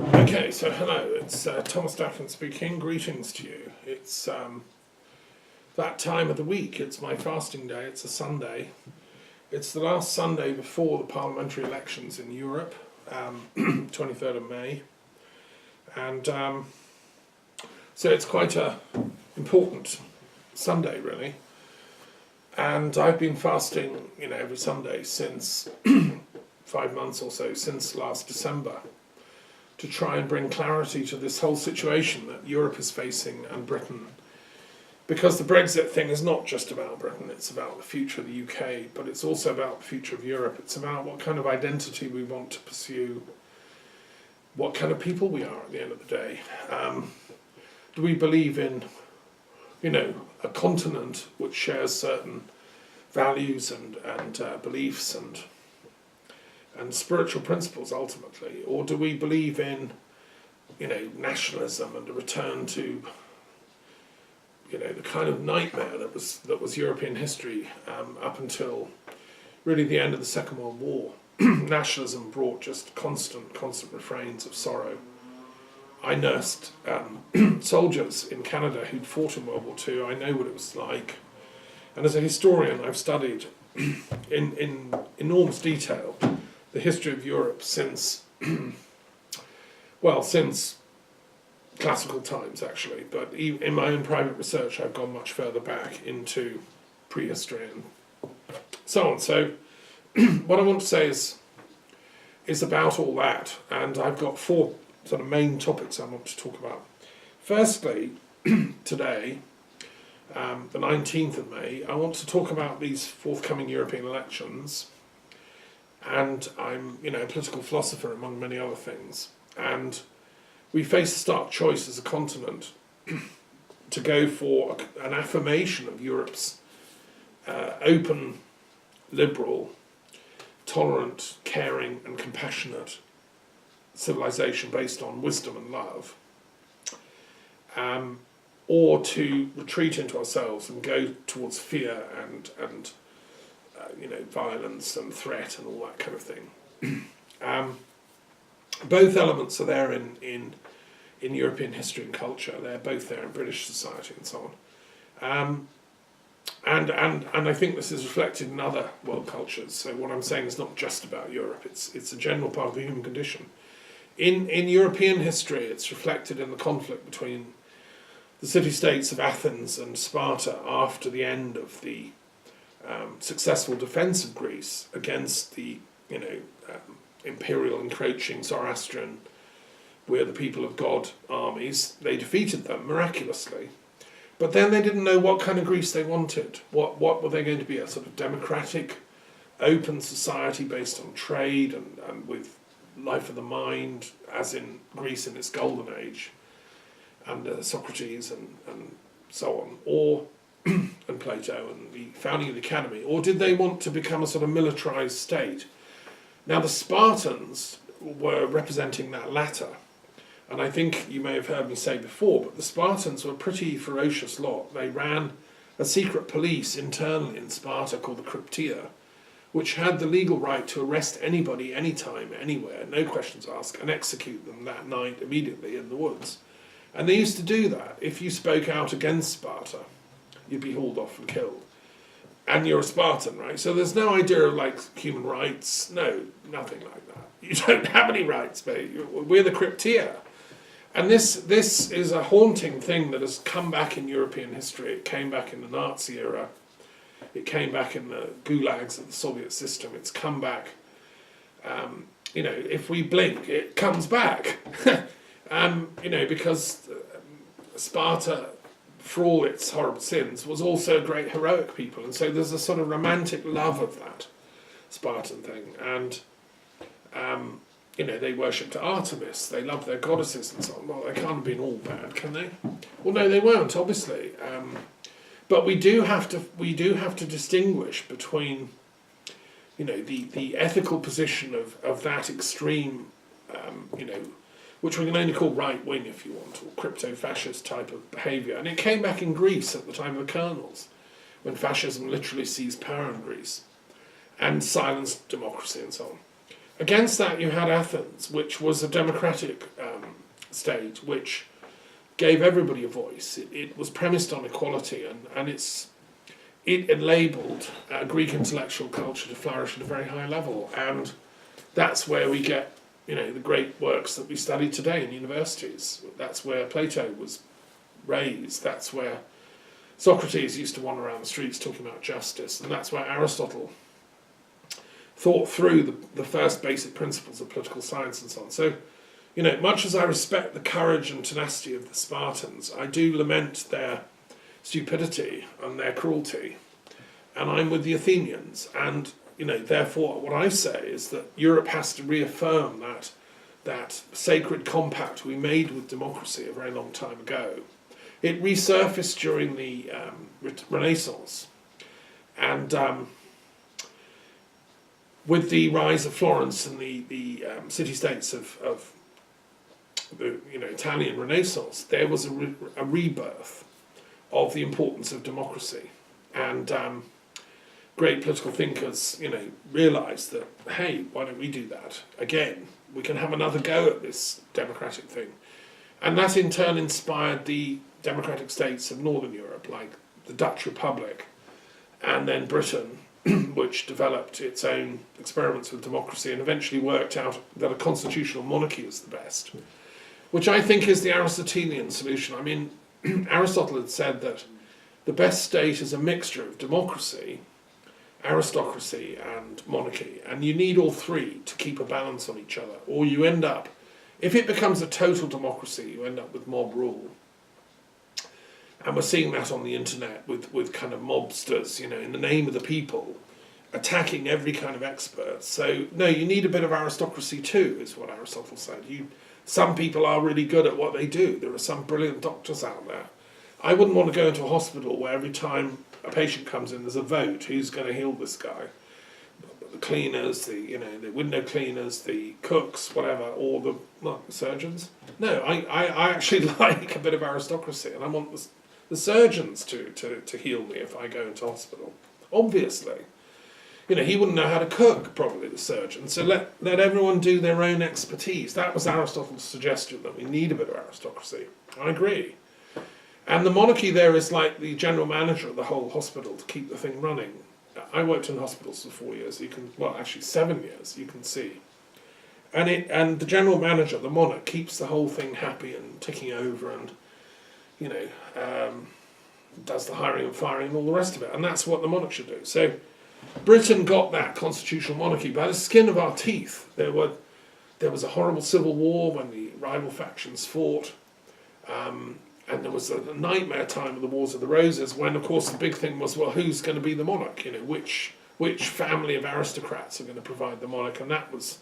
Okay, so hello, it's Thomas Daffern speaking. Greetings to you. It's that time of the week. It's my fasting day. It's a Sunday. It's the last Sunday before the parliamentary elections in Europe, 23rd of May. And so it's quite a important Sunday, really. And I've been fasting, every Sunday since 5 months or so, since last December, to try and bring clarity to this whole situation that Europe is facing and Britain. Because the Brexit thing is not just about Britain, it's about the future of the UK, but it's also about the future of Europe. It's about what kind of identity we want to pursue, what kind of people we are at the end of the day. Do we believe in, a continent which shares certain values and beliefs and spiritual principles ultimately, or do we believe in, nationalism and a return to, the kind of nightmare that was European history up until really the end of the Second World War? Nationalism brought just constant refrains of sorrow. I nursed soldiers in Canada who'd fought in World War II. I know what it was like, and as a historian, I've studied in enormous detail the history of Europe since classical times, actually. But in my own private research, I've gone much further back into prehistory and so on. So what I want to say is about all that, and I've got 4 sort of main topics I want to talk about. Firstly, today, the 19th of May, I want to talk about these forthcoming European elections. And I'm, a political philosopher among many other things. And we face a stark choice as a continent to go for an affirmation of Europe's open, liberal, tolerant, caring and compassionate civilization based on wisdom and love, or to retreat into ourselves and go towards fear and violence and threat and all that kind of thing. Both elements are there in European history and culture. They're both there in British society and so on. And I think this is reflected in other world cultures. So what I'm saying is not just about Europe. It's a general part of the human condition. In European history, it's reflected in the conflict between the city-states of Athens and Sparta after the end of the successful defence of Greece against the imperial encroaching Zoroastrian, we're the people of God armies. They defeated them miraculously, but then they didn't know what kind of Greece they wanted. What were they going to be? A sort of democratic, open society based on trade and with life of the mind, as in Greece in its golden age, under Socrates and so on, or and Plato and the founding of the academy, or did they want to become a sort of militarized state? Now the Spartans were representing that latter, and I think you may have heard me say before, but the Spartans were a pretty ferocious lot. They ran a secret police internally in Sparta called the Cryptia, which had the legal right to arrest anybody, anytime, anywhere, no questions asked, and execute them that night immediately in the woods. And they used to do that. If you spoke out against Sparta, you'd be hauled off and killed. And you're a Spartan, right? So there's no idea of human rights. No, nothing like that. You don't have any rights, mate. We're the Cryptia. And this is a haunting thing that has come back in European history. It came back in the Nazi era. It came back in the gulags of the Soviet system. It's come back. If we blink, it comes back. Because Sparta, for all its horrible sins, was also a great heroic people, and so there's a sort of romantic love of that Spartan thing, and they worshipped Artemis, they loved their goddesses and so on. Well, they can't have been all bad, can they? Well, no, they weren't, obviously, but we do have to distinguish between the ethical position of that extreme which we can only call right-wing if you want, or crypto-fascist type of behaviour. And it came back in Greece at the time of the Colonels, when fascism literally seized power in Greece and silenced democracy and so on. Against that you had Athens, which was a democratic state, which gave everybody a voice. It was premised on equality, and it enabled Greek intellectual culture to flourish at a very high level. And that's where we get, the great works that we study today in universities. That's where Plato was raised. That's where Socrates used to wander around the streets talking about justice. And that's where Aristotle thought through the first basic principles of political science and so on. So, much as I respect the courage and tenacity of the Spartans, I do lament their stupidity and their cruelty. And I'm with the Athenians. And, therefore, what I say is that Europe has to reaffirm that sacred compact we made with democracy a very long time ago. It resurfaced during the Renaissance. And with the rise of Florence and the city-states of the Italian Renaissance, there was a rebirth of the importance of democracy, and great political thinkers, realised that, hey, why don't we do that again? We can have another go at this democratic thing, and that in turn inspired the democratic states of Northern Europe, like the Dutch Republic, and then Britain, which developed its own experiments with democracy and eventually worked out that a constitutional monarchy was the best, which I think is the Aristotelian solution. I mean, Aristotle had said that the best state is a mixture of democracy, aristocracy and monarchy, and you need all three to keep a balance on each other, or you end up, if it becomes a total democracy, you end up with mob rule. And we're seeing that on the internet with kind of mobsters, in the name of the people, attacking every kind of expert. So, no, you need a bit of aristocracy too, is what Aristotle said. Some people are really good at what they do. There are some brilliant doctors out there. I wouldn't want to go into a hospital where every time a patient comes in, there's a vote. Who's going to heal this guy? The cleaners, the window cleaners, the cooks, whatever, or the surgeons. No, I actually like a bit of aristocracy, and I want the surgeons to heal me if I go into hospital. Obviously. He wouldn't know how to cook, probably, the surgeon. So let everyone do their own expertise. That was Aristotle's suggestion, that we need a bit of aristocracy. I agree. And the monarchy there is like the general manager of the whole hospital to keep the thing running. I worked in hospitals for 4 years. 7 years, you can see. And the general manager, the monarch, keeps the whole thing happy and ticking over and, does the hiring and firing and all the rest of it. And that's what the monarch should do. So Britain got that constitutional monarchy by the skin of our teeth. There was a horrible civil war when the rival factions fought, and there was a nightmare time of the Wars of the Roses when, of course, the big thing was, well, who's going to be the monarch? Which family of aristocrats are going to provide the monarch? And that was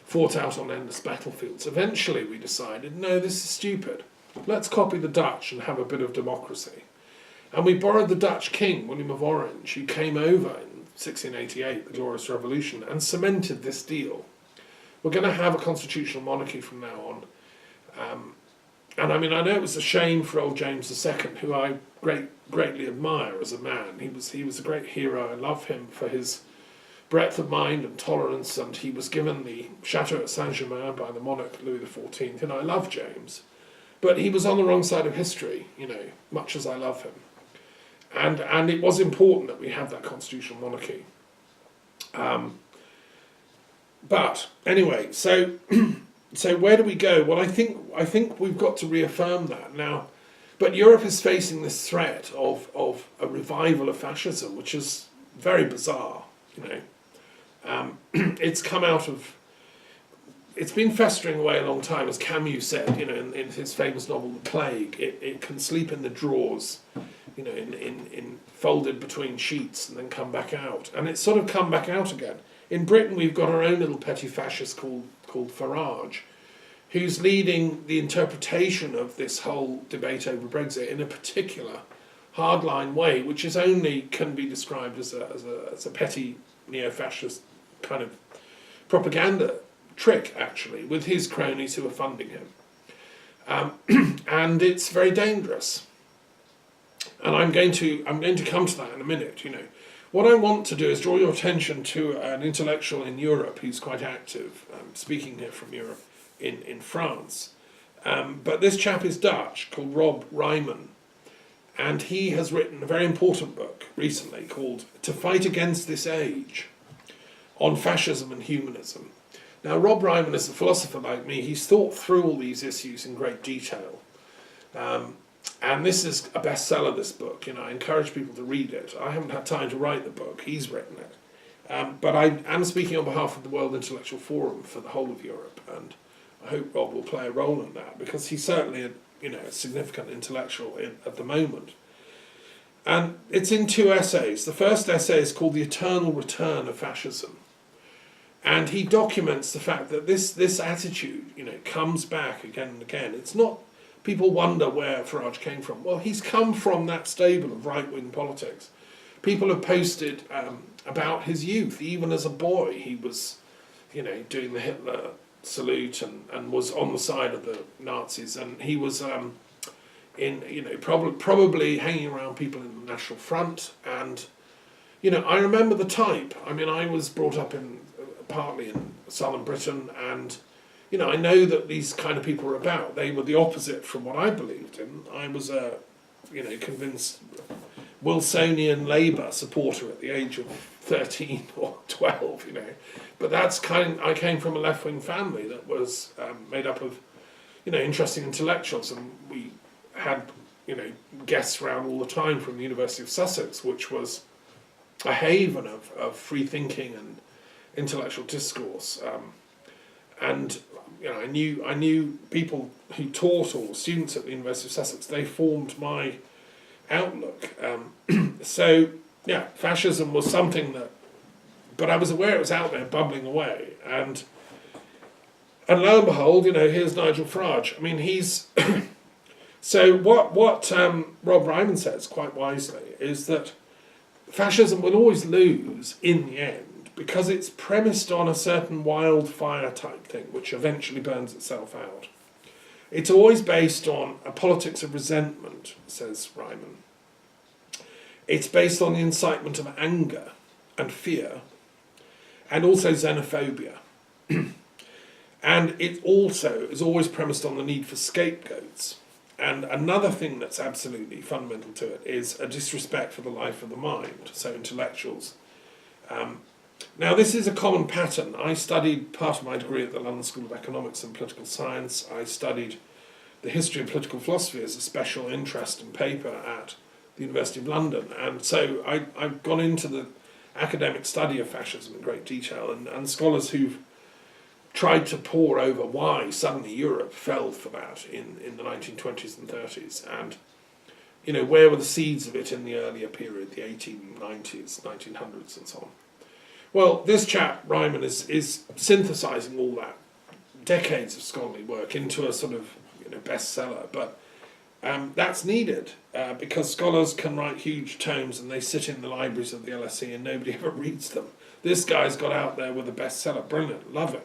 fought out on endless battlefields. Eventually we decided, no, this is stupid. Let's copy the Dutch and have a bit of democracy. And we borrowed the Dutch king, William of Orange, who came over in 1688, the Glorious Revolution, and cemented this deal. We're going to have a constitutional monarchy from now on. And I mean, I know it was a shame for old James II, who I greatly admire as a man. He was a great hero. I love him for his breadth of mind and tolerance, and he was given the chateau at Saint-Germain by the monarch Louis XIV, and I love James. But he was on the wrong side of history, much as I love him. And it was important that we have that constitutional monarchy. But anyway, so where do we go? Well, I think we've got to reaffirm that now. But Europe is facing this threat of a revival of fascism, which is very bizarre. It's been festering away a long time, as Camus said, in his famous novel The Plague. It can sleep in the drawers, in folded between sheets and then come back out. And it's sort of come back out again. In Britain, we've got our own little petty fascist called Farage, who's leading the interpretation of this whole debate over Brexit in a particular hardline way, which can be described as a petty neo-fascist kind of propaganda trick, actually, with his cronies who are funding him. And it's very dangerous. And I'm going to come to that in a minute. What I want to do is draw your attention to an intellectual in Europe who's quite active, speaking here from Europe, in France. But this chap is Dutch, called Rob Rieman, and he has written a very important book recently called To Fight Against This Age, on fascism and humanism. Now, Rob Rieman is a philosopher like me. He's thought through all these issues in great detail. And this is a bestseller, this book. I encourage people to read it. I haven't had time to write the book. He's written it. But I am speaking on behalf of the World Intellectual Forum for the whole of Europe, and I hope Rob will play a role in that, because he's certainly a significant intellectual at the moment. And it's in 2 essays. The first essay is called The Eternal Return of Fascism. And he documents the fact that this attitude, comes back again and again. It's not, people wonder where Farage came from. Well, he's come from that stable of right-wing politics. People have posted about his youth. Even as a boy, he was, doing the Hitler salute and was on the side of the Nazis. And he was probably hanging around people in the National Front. And, I remember the type. I mean, I was brought up partly in southern Britain, and I know that these kind of people were about. They were the opposite from what I believed in. I was a convinced Wilsonian Labour supporter at the age of 13 or 12, but I came from a left-wing family that was made up of interesting intellectuals, and we had guests around all the time from the University of Sussex, which was a haven of free thinking and intellectual discourse, and I knew people who taught, or students at the University of Sussex. They formed my outlook. So yeah, fascism was something but I was aware it was out there bubbling away, and lo and behold, here's Nigel Farage. I mean, he's so what Rob Rieman says quite wisely is that fascism will always lose in the end, because it's premised on a certain wildfire type thing, which eventually burns itself out. It's always based on a politics of resentment, says Rieman. It's based on the incitement of anger and fear, and also xenophobia. And it also is always premised on the need for scapegoats. And another thing that's absolutely fundamental to it is a disrespect for the life of the mind, so intellectuals. Now, this is a common pattern. I studied part of my degree at the London School of Economics and Political Science. I studied the history of political philosophy as a special interest and paper at the University of London. And so I've gone into the academic study of fascism in great detail, and scholars who've tried to pore over why suddenly Europe fell for that in the 1920s and 30s, and where were the seeds of it in the earlier period, the 1890s, 1900s and so on. Well, this chap, Rieman, is synthesising all that, decades of scholarly work, into a sort of bestseller, but that's needed because scholars can write huge tomes and they sit in the libraries of the LSE and nobody ever reads them. This guy's got out there with a bestseller, brilliant, love him.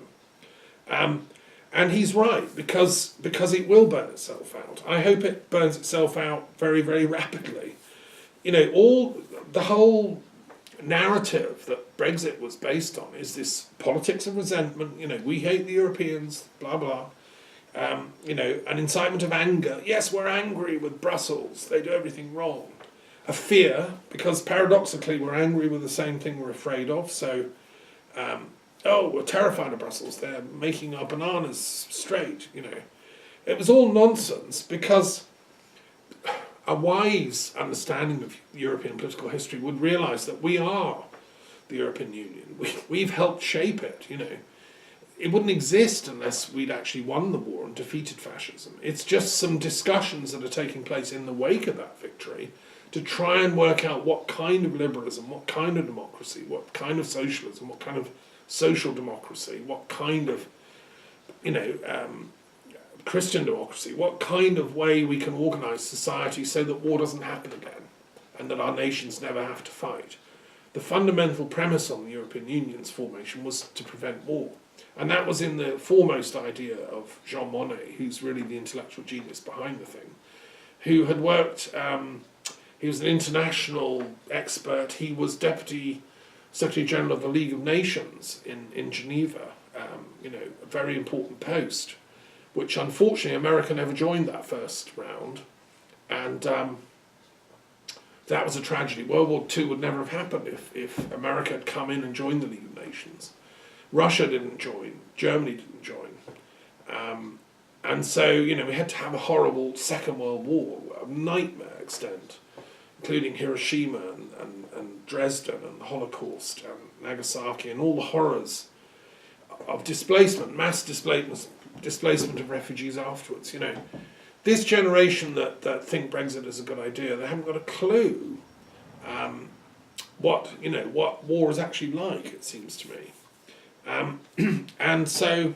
And he's right, because it will burn itself out. I hope it burns itself out very, very rapidly. The whole narrative that Brexit was based on is this politics of resentment. We hate the Europeans, blah blah. An incitement of anger. Yes, we're angry with Brussels. They do everything wrong. A fear, because paradoxically we're angry with the same thing we're afraid of. So, we're terrified of Brussels. They're making our bananas straight. It was all nonsense, because a wise understanding of European political history would realise that we are the European Union. We've helped shape it, It wouldn't exist unless we'd actually won the war and defeated fascism. It's just some discussions that are taking place in the wake of that victory to try and work out what kind of liberalism, what kind of democracy, what kind of socialism, what kind of social democracy, what kind of, Christian democracy, what kind of way we can organise society so that war doesn't happen again and that our nations never have to fight. the fundamental premise on the European Union's formation was to prevent war. And that was in the foremost idea of Jean Monnet, who's really the intellectual genius behind the thing, who had worked, he was an international expert, he was Deputy Secretary General of the League of Nations in Geneva, a very important post, which unfortunately America never joined that first round, and that was a tragedy. World War II would never have happened if America had come in and joined the League of Nations. Russia didn't join, Germany didn't join. And so, we had to have a horrible Second World War, a nightmare extent, including Hiroshima and Dresden and the Holocaust and Nagasaki and all the horrors of displacement, mass displacement of refugees afterwards. This generation that think Brexit is a good idea, they haven't got a clue what war is actually like, it seems to me. And so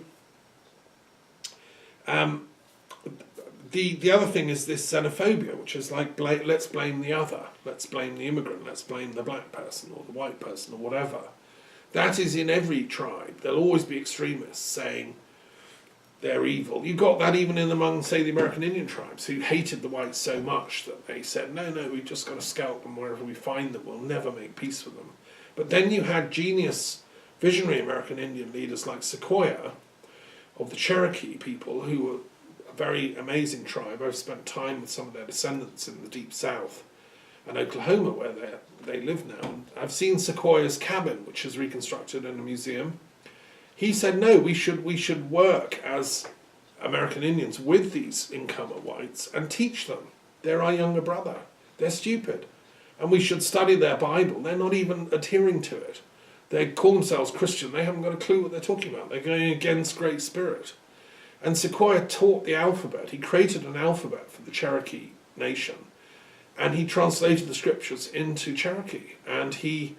the other thing is this xenophobia, which is like, let's blame the other, let's blame the immigrant, let's blame the black person or the white person or whatever. That is in every tribe. There'll always be extremists saying they're evil. You got that even in among, say, the American Indian tribes, who hated the whites so much that they said, no, we've just got to scalp them wherever we find them, we'll never make peace with them. But then you had genius, visionary American Indian leaders like Sequoyah, of the Cherokee people, who were a very amazing tribe. I've spent time with some of their descendants in the Deep South and Oklahoma, where they live now. And I've seen Sequoyah's cabin, which is reconstructed in a museum. He said, no, we should work as American Indians with these incomer whites and teach them. They're our younger brother. They're stupid. And we should study their Bible. They're not even adhering to it. They call themselves Christian. They haven't got a clue what they're talking about. They're going against Great Spirit. And Sequoyah taught the alphabet. He created an alphabet for the Cherokee nation. And he translated the scriptures into Cherokee. And he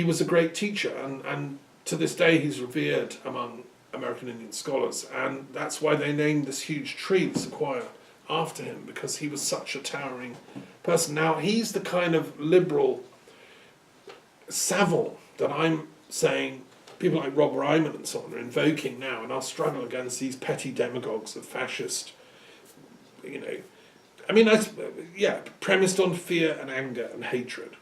was a great teacher. And to this day, he's revered among American Indian scholars. And that's why they named this huge tree, the Sequoyah, after him, because he was such a towering person. Now, he's the kind of liberal savant that I'm saying people like Rob Rieman and so on are invoking now, and I'll struggle against these petty demagogues of fascist, premised on fear and anger and hatred.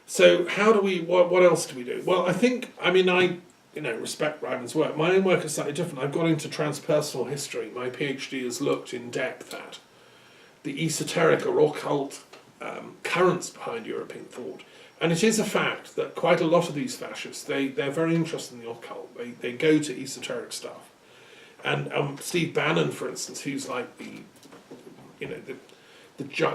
So how do we, what else do we do? Well, I respect Rieman's work. My own work is slightly different. I've got into transpersonal history. My PhD has looked in depth at the esoteric or occult currents behind European thought. And it is a fact that quite a lot of these fascists, they're very interested in the occult. They go to esoteric stuff. And Steve Bannon, for instance, who's like the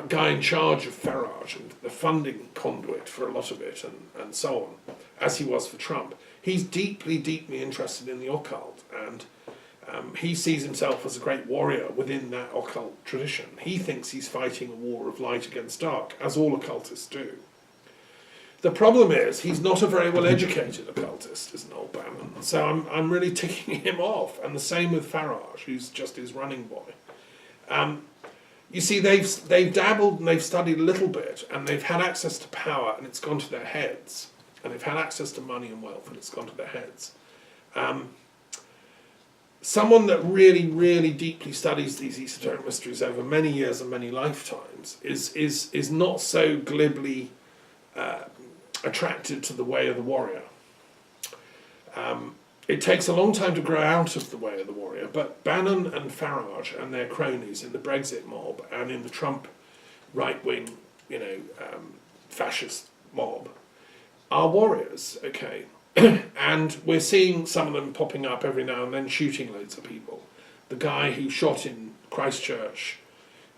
guy in charge of Farage and the funding conduit for a lot of it and so on, as he was for Trump, he's deeply, deeply interested in the occult. And he sees himself as a great warrior within that occult tradition. He thinks he's fighting a war of light against dark, as all occultists do. The problem is, he's not a very well-educated occultist, isn't old Bremain. So I'm really ticking him off. And the same with Farage, who's just his running boy. You see, they've dabbled and they've studied a little bit, and they've had access to power, and it's gone to their heads. And they've had access to money and wealth, and it's gone to their heads. Someone that really, really deeply studies these esoteric mysteries over many years and many lifetimes is not so glibly attracted to the way of the warrior. It takes a long time to grow out of the way of the warrior, but Bannon and Farage and their cronies in the Brexit mob and in the Trump right-wing, fascist mob are warriors, okay? And we're seeing some of them popping up every now and then shooting loads of people. The guy who shot in Christchurch,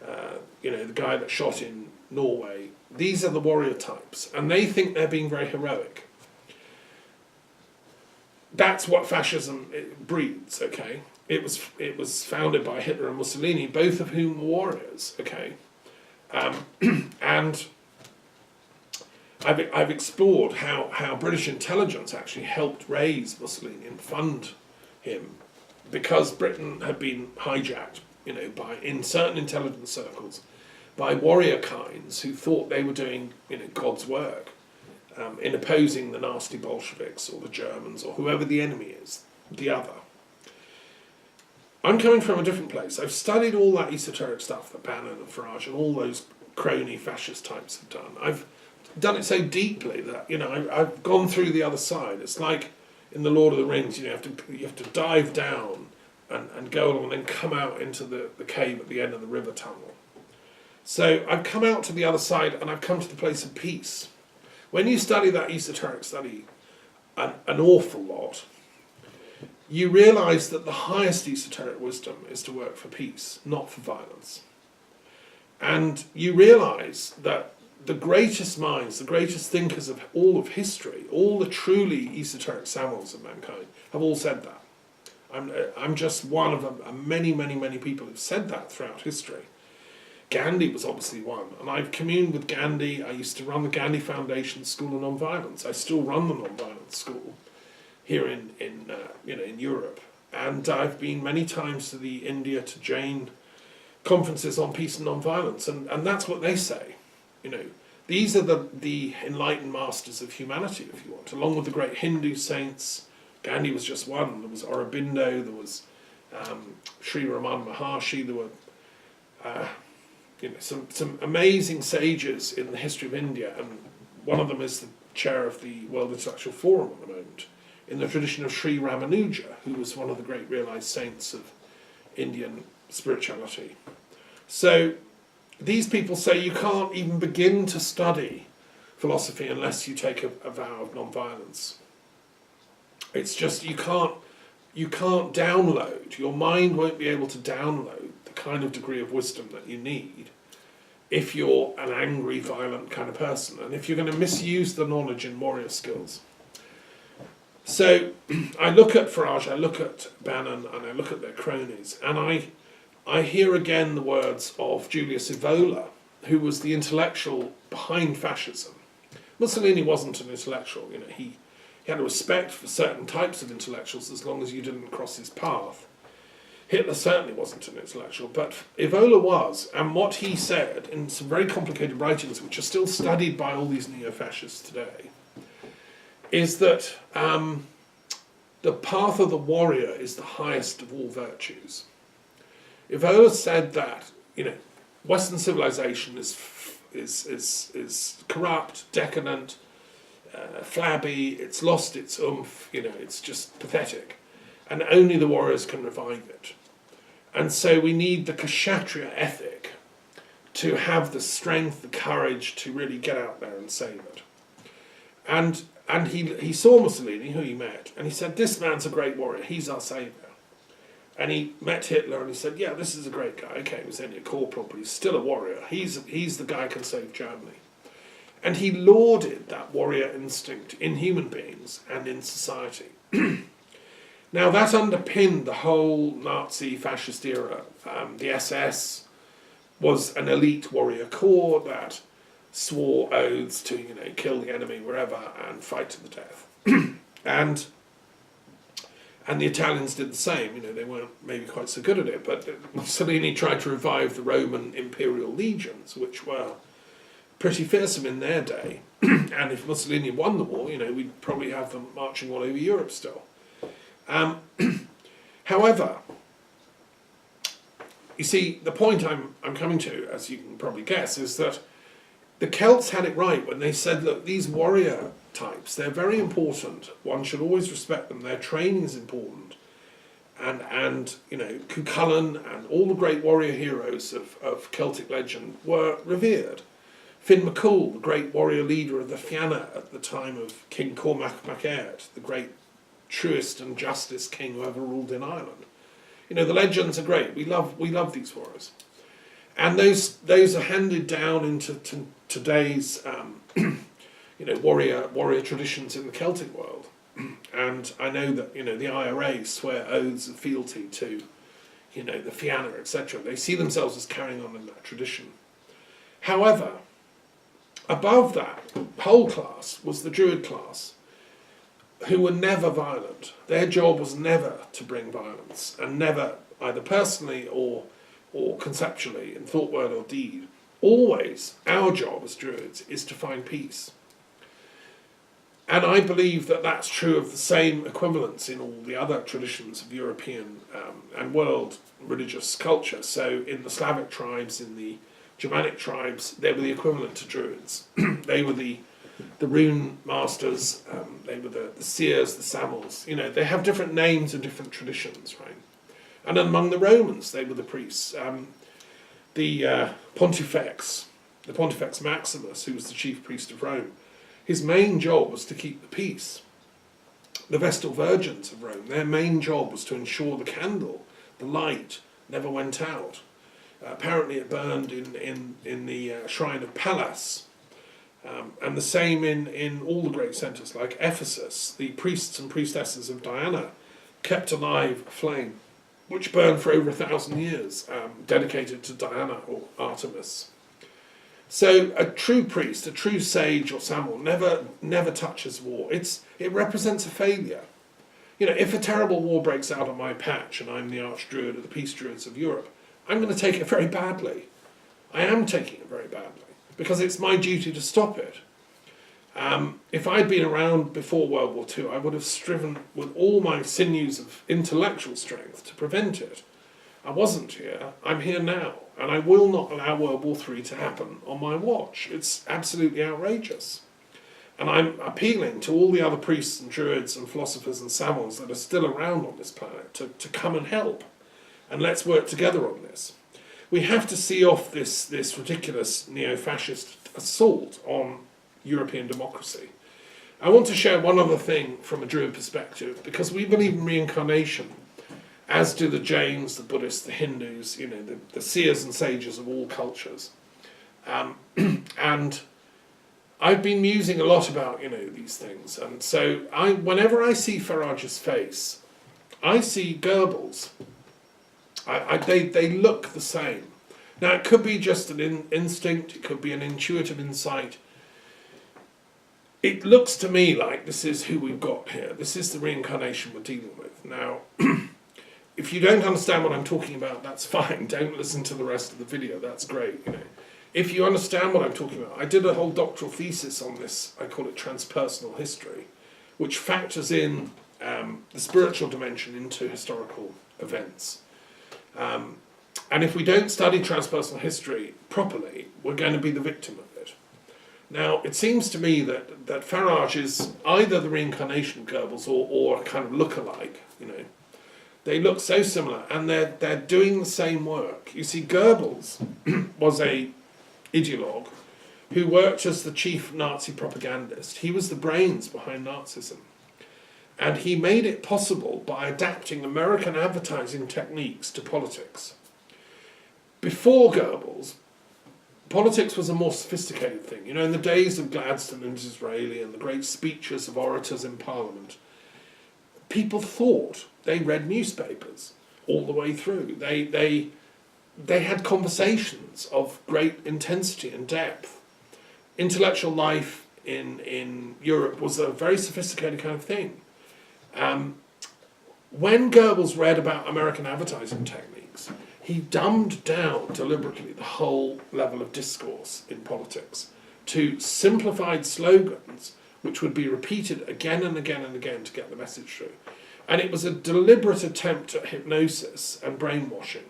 the guy that shot in Norway, these are the warrior types, and they think they're being very heroic. That's what fascism breeds, okay? It was founded by Hitler and Mussolini, both of whom were warriors, okay? And I've explored how British intelligence actually helped raise Mussolini and fund him, because Britain had been hijacked, in certain intelligence circles, by warrior kinds who thought they were doing, God's work in opposing the nasty Bolsheviks or the Germans or whoever the enemy is, the other. I'm coming from a different place. I've studied all that esoteric stuff that Bannon and Farage and all those crony fascist types have done. I've done it so deeply that, I've gone through the other side. It's like in The Lord of the Rings, you have to dive down and go along and then come out into the cave at the end of the river tunnel. So I've come out to the other side and I've come to the place of peace. When you study that esoteric study an awful lot, you realise that the highest esoteric wisdom is to work for peace, not for violence. And you realise that the greatest minds, the greatest thinkers of all of history, all the truly esoteric Samuels of mankind, have all said that. I'm just one of many, many, many people who've said that throughout history. Gandhi was obviously one, and I've communed with Gandhi. I used to run the Gandhi Foundation School of Nonviolence. I still run the Nonviolence School here in Europe, and I've been many times to the India to Jain conferences on peace and nonviolence, and that's what they say. These are the enlightened masters of humanity, if you want, along with the great Hindu saints. Gandhi was just one. There was Aurobindo, there was Sri Raman Maharshi, there were some amazing sages in the history of India, and one of them is the chair of the World Intellectual Forum at the moment, in the tradition of Sri Ramanuja, who was one of the great realised saints of Indian spirituality. So these people say you can't even begin to study philosophy unless you take a vow of non-violence. It's just you can't download, your mind won't be able to download the kind of degree of wisdom that you need if you're an angry, violent kind of person, and if you're going to misuse the knowledge in warrior skills. So I look at Farage, I look at Bannon, and I look at their cronies, and I hear again the words of Julius Evola, who was the intellectual behind fascism. Mussolini wasn't an intellectual, he had a respect for certain types of intellectuals as long as you didn't cross his path. Hitler certainly wasn't an intellectual, but Evola was, and what he said in some very complicated writings, which are still studied by all these neo-fascists today, is that the path of the warrior is the highest of all virtues. Evola said that Western civilization is corrupt, decadent, flabby. It's lost its oomph. It's just pathetic, and only the warriors can revive it. And so we need the Kshatriya ethic to have the strength, the courage to really get out there and save it. And he saw Mussolini, who he met, and he said, "This man's a great warrior. He's our saviour." And he met Hitler, and he said, "Yeah, this is a great guy. Okay, he was only a corporal, but he's still a warrior. He's the guy who can save Germany." And he lauded that warrior instinct in human beings and in society. Now that underpinned the whole Nazi fascist era. The SS was an elite warrior corps that swore oaths to kill the enemy wherever and fight to the death. And the Italians did the same. They weren't maybe quite so good at it, but Mussolini tried to revive the Roman imperial legions, which were pretty fearsome in their day. And if Mussolini won the war, we'd probably have them marching all over Europe still. However, you see, the point I'm coming to, as you can probably guess, is that the Celts had it right when they said, look, these warrior types, they're very important. One should always respect them. Their training is important. And Cuchulainn and all the great warrior heroes of Celtic legend were revered. Finn MacCool, the great warrior leader of the Fianna at the time of King Cormac Mac Airt, the great truest and justest king who ever ruled in Ireland. The legends are great. We love these warriors. And those are handed down into today's warrior traditions in the Celtic world. And I know that the IRA swear oaths of fealty to the Fianna, etc. They see themselves as carrying on in that tradition. However, above that whole class was the Druid class, who were never violent. Their job was never to bring violence, and never either personally or conceptually in thought, word or deed. always, our job as Druids is to find peace. And I believe that that's true of the same equivalence in all the other traditions of European and world religious culture. So in the Slavic tribes, in the Germanic tribes, they were the equivalent to Druids. They were the rune masters, they were the seers, the samals. You know, they have different names and different traditions, right? And among the Romans, they were the priests. The Pontifex Maximus, who was the chief priest of Rome, his main job was to keep the peace. The Vestal Virgins of Rome, their main job was to ensure the candle, the light, never went out. Apparently it burned in the shrine of Pallas. And the same in all the great centres, like Ephesus. The priests and priestesses of Diana kept alive a flame, which burned for over 1,000 years, dedicated to Diana or Artemis. So a true priest, a true sage or samal, never touches war. It represents a failure. You know, if a terrible war breaks out on my patch and I'm the Archdruid of the Peace Druids of Europe, I'm going to take it very badly. I am taking it very badly, because it's my duty to stop it. If I'd been around before World War II, I would have striven with all my sinews of intellectual strength to prevent it. I wasn't here, I'm here now, and I will not allow World War III to happen on my watch. It's absolutely outrageous. And I'm appealing to all the other priests and druids and philosophers and samals that are still around on this planet to come and help. And let's work together on this. We have to see off this ridiculous neo-fascist assault on European democracy. I want to share one other thing from a Druid perspective, because we believe in reincarnation, as do the Jains, the Buddhists, the Hindus, you know, the seers and sages of all cultures. And I've been musing a lot about, you know, these things. And so whenever I see Farage's face, I see Goebbels. They look the same. Now, it could be just an instinct, it could be an intuitive insight. It looks to me like this is who we've got here. This is the reincarnation we're dealing with. Now, if you don't understand what I'm talking about, that's fine. Don't listen to the rest of the video. That's great. You know, if you understand what I'm talking about, I did a whole doctoral thesis on this. I call it transpersonal history, which factors in the spiritual dimension into historical events. And if we don't study transpersonal history properly, we're going to be the victim of it. Now, it seems to me that Farage is either the reincarnation of Goebbels or a kind of look-alike, you know. They look so similar, and they're doing the same work. You see, Goebbels was a ideologue who worked as the chief Nazi propagandist. He was the brains behind Nazism. And he made it possible by adapting American advertising techniques to politics. Before Goebbels, politics was a more sophisticated thing. You know, in the days of Gladstone and Disraeli and the great speeches of orators in Parliament, people thought. They read newspapers all the way through. They had conversations of great intensity and depth. Intellectual life in Europe was a very sophisticated kind of thing. When Goebbels read about American advertising techniques, he dumbed down deliberately the whole level of discourse in politics to simplified slogans which would be repeated again and again and again to get the message through. And it was a deliberate attempt at hypnosis and brainwashing.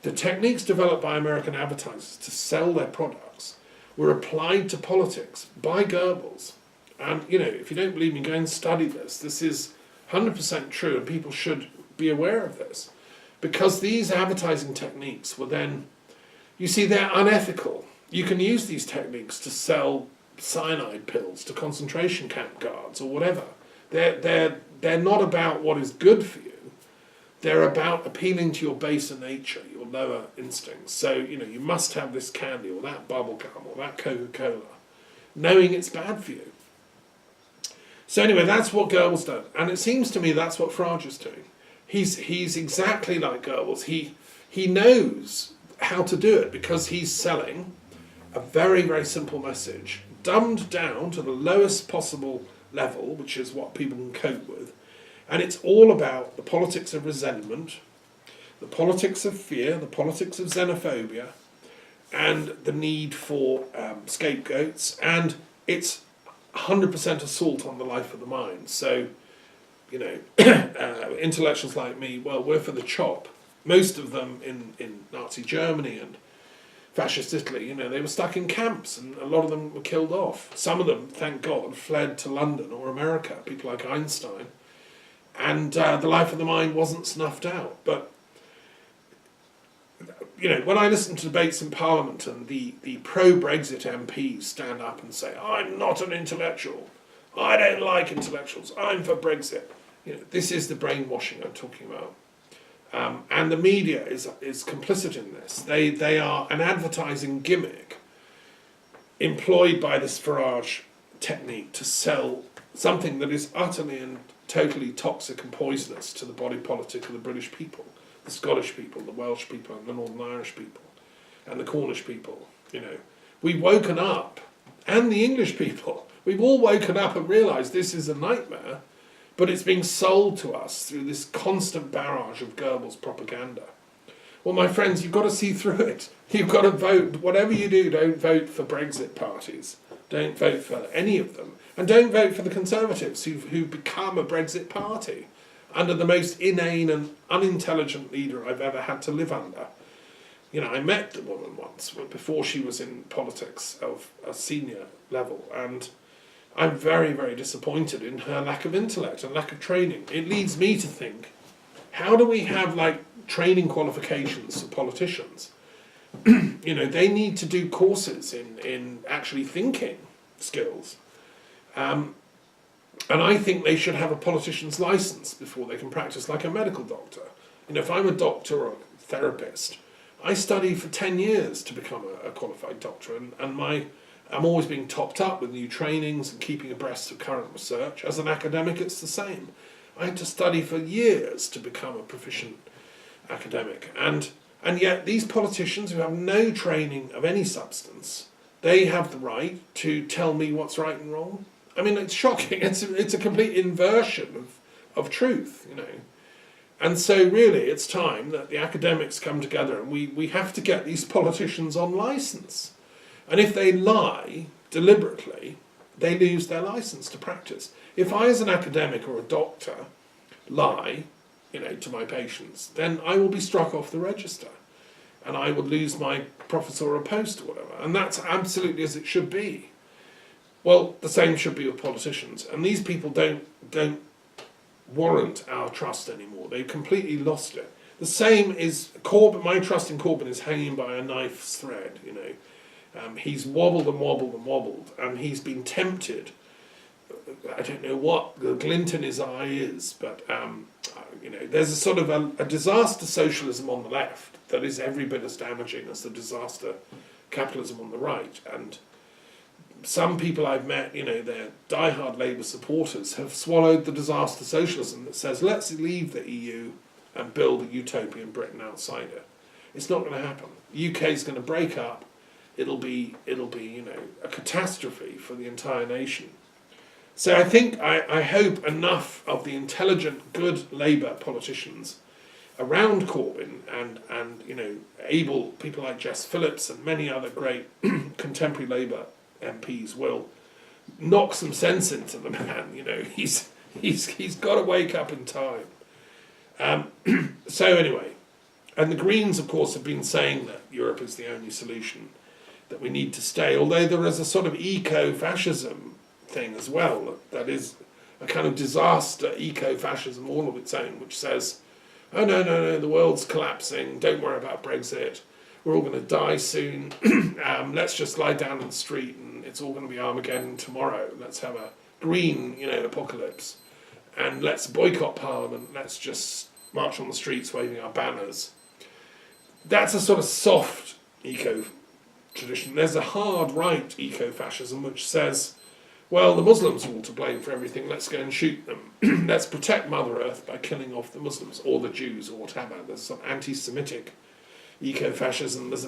The techniques developed by American advertisers to sell their products were applied to politics by Goebbels. And, you know, if you don't believe me, go and study this. This is 100% true, and people should be aware of this. Because these advertising techniques were then, you see, they're unethical. You can use these techniques to sell cyanide pills to concentration camp guards or whatever. They're not about what is good for you. They're about appealing to your baser nature, your lower instincts. So, you know, you must have this candy or that bubble gum or that Coca-Cola, knowing it's bad for you. So anyway, that's what Goebbels did. And it seems to me that's what Farage is doing. He's exactly like Goebbels. He knows how to do it because he's selling a very, very simple message, dumbed down to the lowest possible level, which is what people can cope with. And it's all about the politics of resentment, the politics of fear, the politics of xenophobia, and the need for scapegoats, and it's 100% assault on the life of the mind. So, you know, intellectuals like me, well, we're for the chop. Most of them in Nazi Germany and fascist Italy, you know, they were stuck in camps, and a lot of them were killed off. Some of them, thank God, fled to London or America, people like Einstein, and the life of the mind wasn't snuffed out. But, you know, when I listen to debates in Parliament and the pro-Brexit MPs stand up and say, I'm not an intellectual, I don't like intellectuals, I'm for Brexit. You know, this is the brainwashing I'm talking about. And the media is complicit in this. They are an advertising gimmick employed by this Farage technique to sell something that is utterly and totally toxic and poisonous to the body politic of the British people, the Scottish people, the Welsh people, and the Northern Irish people, and the Cornish people. You know, we've woken up, and the English people. We've all woken up and realised this is a nightmare. But it's being sold to us through this constant barrage of Goebbels propaganda. Well, my friends, you've got to see through it. You've got to vote. Whatever you do, don't vote for Brexit parties. Don't vote for any of them. And don't vote for the Conservatives who've become a Brexit party under the most inane and unintelligent leader I've ever had to live under. You know, I met the woman once before she was in politics of a senior level, and I'm very, very disappointed in her lack of intellect and lack of training. It leads me to think, how do we have, like, training qualifications for politicians? You know, they need to do courses in actually thinking skills. And I think they should have a politician's license before they can practice like a medical doctor. You know, if I'm a doctor or a therapist, I study for 10 years to become a qualified doctor, and I'm always being topped up with new trainings and keeping abreast of current research. As an academic, it's the same. I had to study for years to become a proficient academic. And yet these politicians who have no training of any substance, they have the right to tell me what's right and wrong. I mean, it's shocking. It's a complete inversion of truth, you know. And so really it's time that the academics come together, and we have to get these politicians on licence. And if they lie deliberately, they lose their license to practice. If I, as an academic or a doctor, lie, you know, to my patients, then I will be struck off the register, and I would lose my professorial post or whatever. And that's absolutely as it should be. Well, the same should be with politicians. And these people don't warrant our trust anymore. They've completely lost it. The same is Corbyn. My trust in Corbyn is hanging by a knife's thread, you know. He's wobbled and wobbled and wobbled, and he's been tempted. I don't know what the glint in his eye is, but you know, there's a sort of a disaster socialism on the left that is every bit as damaging as the disaster capitalism on the right. And some people I've met, you know, they're diehard Labour supporters, have swallowed the disaster socialism that says, let's leave the EU and build a utopian Britain outside it. It's not going to happen. The UK is going to break up. It'll be, you know, a catastrophe for the entire nation. So I think, I hope enough of the intelligent, good Labour politicians around Corbyn and you know, able people like Jess Phillips and many other great contemporary Labour MPs will knock some sense into the man. You know, he's got to wake up in time. So anyway, and the Greens, of course, have been saying that Europe is the only solution, that we need to stay, although there is a sort of eco-fascism thing as well, that is a kind of disaster eco-fascism all of its own, which says, oh no, the world's collapsing, don't worry about Brexit, we're all going to die soon, let's just lie down in the street and it's all going to be Armageddon tomorrow, let's have a green, you know, apocalypse, and let's boycott Parliament, let's just march on the streets waving our banners. That's a sort of soft eco-tradition. There's a hard right eco-fascism which says, well, the Muslims are all to blame for everything, let's go and shoot them. Let's protect Mother Earth by killing off the Muslims, or the Jews, or whatever. There's some anti-Semitic eco-fascism. There's